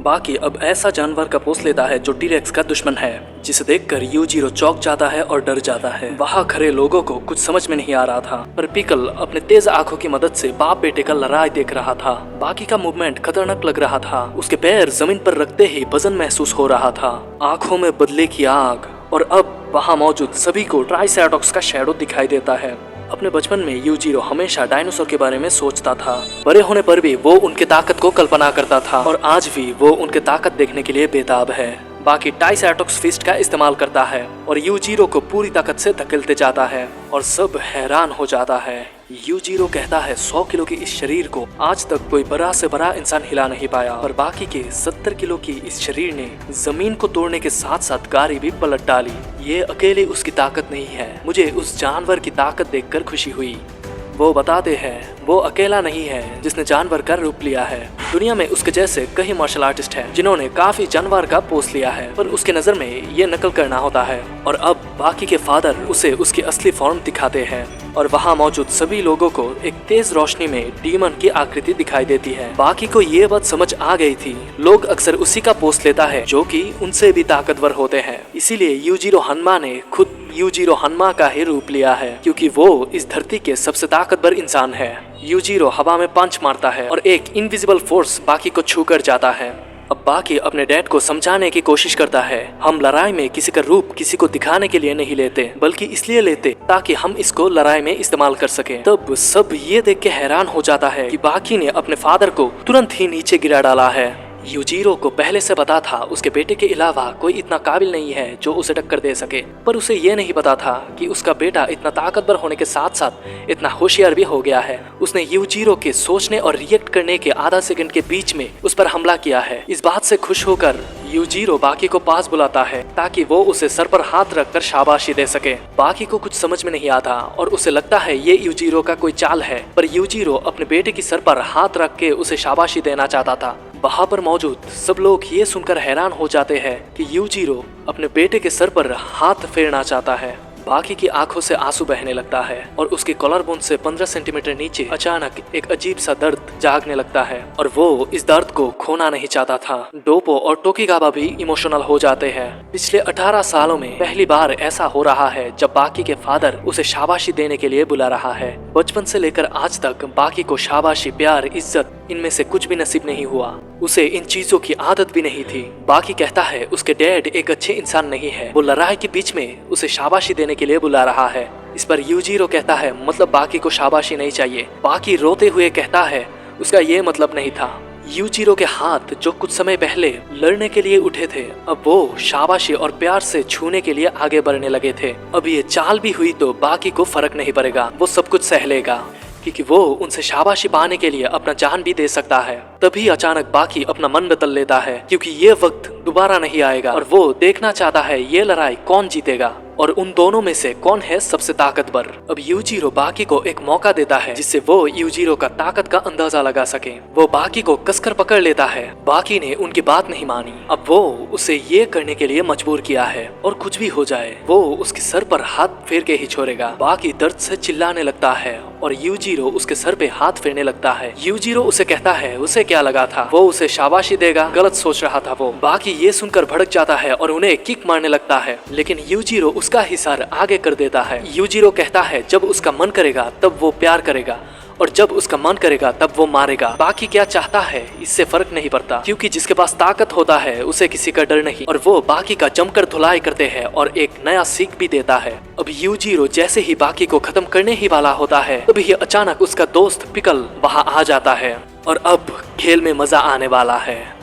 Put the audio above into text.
बाकी अब ऐसा जानवर का पोस्ट लेता है जो टी-रेक्स का दुश्मन है, जिसे देखकर यूजीरो चौंक जाता है और डर जाता है। वहाँ खड़े लोगों को कुछ समझ में नहीं आ रहा था, पर पिकल अपने तेज आंखों की मदद से बाप बेटे का लड़ाई देख रहा था। बाकी का मूवमेंट खतरनाक लग रहा था। उसके पैर जमीन पर रखते ही वजन महसूस हो रहा था, आंखों में बदले की आग, और अब वहाँ मौजूद सभी को ट्राइसेराटॉप्स का शैडो दिखाई देता है। अपने बचपन में यूजीरो हमेशा डायनासोर के बारे में सोचता था। बड़े होने पर भी वो उनके ताकत को कल्पना करता था और आज भी वो उनके ताकत देखने के लिए बेताब है। बाकी ट्राइसेराटॉप्स फिस्ट का इस्तेमाल करता है और यूजीरो को पूरी ताकत से धकेलते जाता है और सब हैरान हो जाता है। यूजीरो कहता है 100 किलो के इस शरीर को आज तक कोई बड़ा से बड़ा इंसान हिला नहीं पाया, और बाकी के 70 किलो की इस शरीर ने जमीन को तोड़ने के साथ साथ गाड़ी भी पलट डाली। ये अकेले उसकी ताकत नहीं है, मुझे उस जानवर की ताकत देखकर खुशी हुई। वो बताते हैं वो अकेला नहीं है जिसने जानवर का रूप लिया है। दुनिया में उसके जैसे कई मार्शल आर्टिस्ट हैं जिन्होंने काफी जानवर का पोस्ट लिया है, पर उसके नजर में ये नकल करना होता है। और अब बाकी के फादर उसे उसकी असली फॉर्म दिखाते हैं और वहाँ मौजूद सभी लोगों को एक तेज रोशनी में डीमन की आकृति दिखाई देती है। बाकी को ये बात समझ आ गई थी, लोग अक्सर उसी का पोस्ट लेता है जो कि उनसे भी ताकतवर होते हैं। इसीलिए यूजीरो हन्मा ने खुद यूजीरो हन्मा का ही रूप लिया है, क्योंकि वो इस धरती के सबसे ताकतवर इंसान है। यूजीरो हवा में पंच मारता है और एक इनविजिबल फोर्स बाकी को छू कर जाता है। अब बाकी अपने डैड को समझाने की कोशिश करता है, हम लड़ाई में किसी का रूप किसी को दिखाने के लिए नहीं लेते, बल्कि इसलिए लेते ताकि हम इसको लड़ाई में इस्तेमाल कर सकें। तब सब ये देख के हैरान हो जाता है कि बाकी ने अपने फादर को तुरंत ही नीचे गिरा डाला है। यूजीरो को पहले से पता था उसके बेटे के अलावा कोई इतना काबिल नहीं है जो उसे टक्कर दे सके, पर उसे ये नहीं पता था कि उसका बेटा इतना ताकतवर होने के साथ साथ इतना होशियार भी हो गया है। उसने यूजीरो के सोचने और रिएक्ट करने के आधा सेकंड के बीच में उस पर हमला किया है। इस बात से खुश होकर यूजीरो बाकी को पास बुलाता है ताकि वो उसे सर पर हाथ रखकर शाबाशी दे सके। बाकी को कुछ समझ में नहीं आता और उसे लगता है ये यूजीरो का कोई चाल है, पर यूजीरो अपने बेटे की सर पर हाथ रख के उसे शाबाशी देना चाहता था। वहाँ पर मौजूद सब लोग ये सुनकर हैरान हो जाते हैं कि यूजीरो अपने बेटे के सर पर हाथ फेरना चाहता है। बाकी की आंखों से आंसू बहने लगता है और उसके कॉलर बोन से 15 सेंटीमीटर नीचे अचानक एक अजीब सा दर्द जागने लगता है और वो इस दर्द को खोना नहीं चाहता था। डोपो और टोकिगावा भी इमोशनल हो जाते हैं। पिछले 18 सालों में पहली बार ऐसा हो रहा है जब बाकी के फादर उसे शाबाशी देने के लिए बुला रहा है। बचपन से लेकर आज तक बाकी को शाबाशी, प्यार, इज्जत इनमें से कुछ भी नसीब नहीं हुआ। उसे इन चीजों की आदत भी नहीं थी। बाकी कहता है उसके डैड एक अच्छे इंसान नहीं है, वो लड़ाई के बीच में उसे शाबाशी देने के लिए बुला रहा है। इस पर यूजीरो कहता है मतलब बाकी को शाबाशी नहीं चाहिए। बाकी रोते हुए कहता है उसका ये मतलब नहीं था। यूजीरो के हाथ जो कुछ समय पहले लड़ने के लिए उठे थे, अब वो शाबाशी और प्यार से छूने के लिए आगे बढ़ने लगे थे। अब ये चाल भी हुई तो बाकी को फर्क नहीं पड़ेगा, वो सब कुछ सह लेगा, क्योंकि वो उनसे शाबाशी पाने के लिए अपना जान भी दे सकता है। तभी अचानक बाकी अपना मन बदल लेता है, क्योंकि ये वक्त दोबारा नहीं आएगा और वो देखना चाहता है ये लड़ाई कौन जीतेगा और उन दोनों में से कौन है सबसे ताकतवर। अब यूजीरो बाकी को एक मौका देता है जिससे वो यूजीरो का ताकत का अंदाजा लगा सके। वो बाकी को कसकर पकड़ लेता है। बाकी ने उनकी बात नहीं मानी, अब वो उसे ये करने के लिए मजबूर किया है और कुछ भी हो जाए वो उसके सर पर हाथ फेर के ही छोड़ेगा। बाकी दर्द से चिल्लाने लगता है और यूजीरो उसके सर पे हाथ फेरने लगता है। यूजीरो उसे कहता है उसे क्या लगा था वो उसे शाबाशी देगा, गलत सोच रहा था वो। बाकी ये सुनकर भड़क जाता है और उन्हें किक मारने लगता है, लेकिन यूजीरो उसका ही सर आगे कर देता है। यूजीरो कहता है जब उसका मन करेगा तब वो प्यार करेगा और जब उसका मन करेगा तब वो मारेगा। बाकी क्या चाहता है इससे फर्क नहीं पड़ता, क्योंकि जिसके पास ताकत होता है उसे किसी का डर नहीं। और वो बाकी का जमकर धुलाई करते हैं और एक नया सीख भी देता है। अब यूजीरो जैसे ही बाकी को खत्म करने ही वाला होता है तभी अचानक उसका दोस्त पिकल वहाँ आ जाता है और अब खेल में मजा आने वाला है।